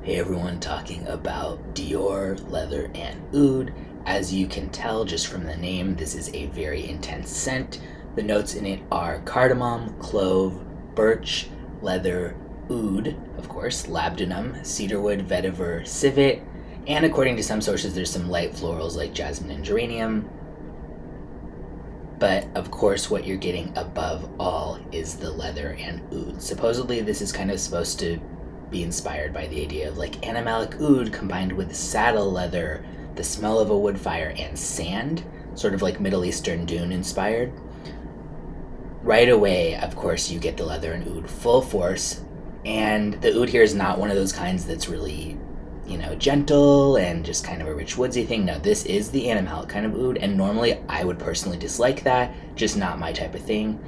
Hey everyone, talking about Dior, leather, and oud. As you can tell just from the name, this is a very intense scent. The notes in it are cardamom, clove, birch, leather, oud, of course, labdanum, cedarwood, vetiver, civet, and according to some sources there's some light florals like jasmine and geranium. But of course what you're getting above all is the leather and oud. Supposedly this is kind of supposed to be inspired by the idea of like animalic oud combined with saddle leather, the smell of a wood fire, and sand, sort of like Middle Eastern dune inspired. Right away, of course, you get the leather and oud full force, and the oud here is not one of those kinds that's really, gentle and just kind of a rich woodsy thing. No, this is the animalic kind of oud, and normally I would personally dislike that, just not my type of thing.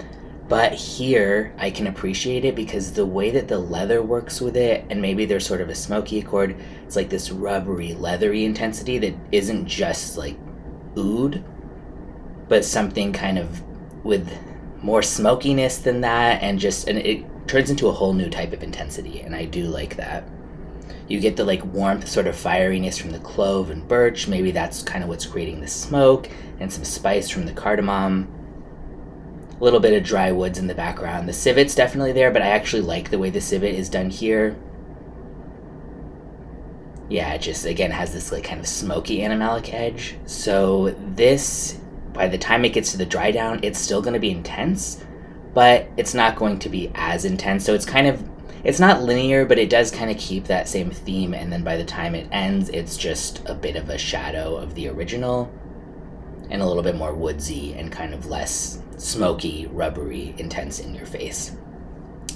But here, I can appreciate it because the way that the leather works with it, and maybe there's sort of a smoky accord, it's like this rubbery, leathery intensity that isn't just like oud, but something kind of with more smokiness than that, and it turns into a whole new type of intensity, and I do like that. You get the like warmth, sort of fieriness from the clove and birch, maybe that's kind of what's creating the smoke, and some spice from the cardamom. A little bit of dry woods in the background. The civet's definitely there, but I actually like the way the civet is done here. Yeah, it just, again, has this like kind of smoky animalic edge. So this, by the time it gets to the dry down, it's still going to be intense, but it's not going to be as intense. So it's not linear, but it does kind of keep that same theme, and then by the time it ends, it's just a bit of a shadow of the original, and a little bit more woodsy and kind of less smoky, rubbery, intense in your face.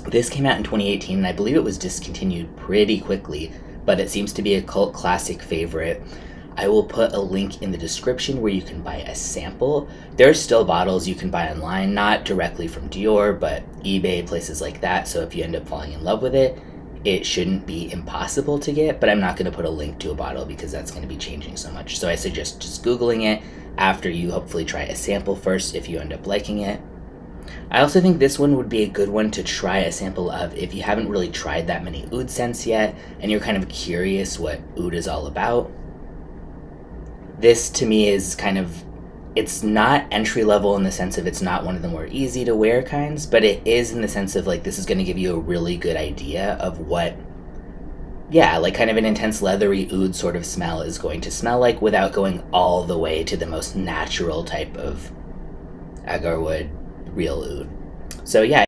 This came out in 2018, and I believe it was discontinued pretty quickly, but it seems to be a cult classic favorite. I will put a link in the description where you can buy a sample. There are still bottles you can buy online, not directly from Dior, but eBay, places like that, so if you end up falling in love with it, it shouldn't be impossible to get, but I'm not going to put a link to a bottle because that's going to be changing so much. So I suggest just Googling it after you hopefully try a sample first if you end up liking it. I also think this one would be a good one to try a sample of if you haven't really tried that many oud scents yet and you're kind of curious what oud is all about. This to me is kind of, it's not entry level in the sense of it's not one of the more easy to wear kinds, but it is in the sense of like this is going to give you a really good idea of what, like kind of an intense leathery oud sort of smell is going to smell like without going all the way to the most natural type of agar wood, real oud. So yeah.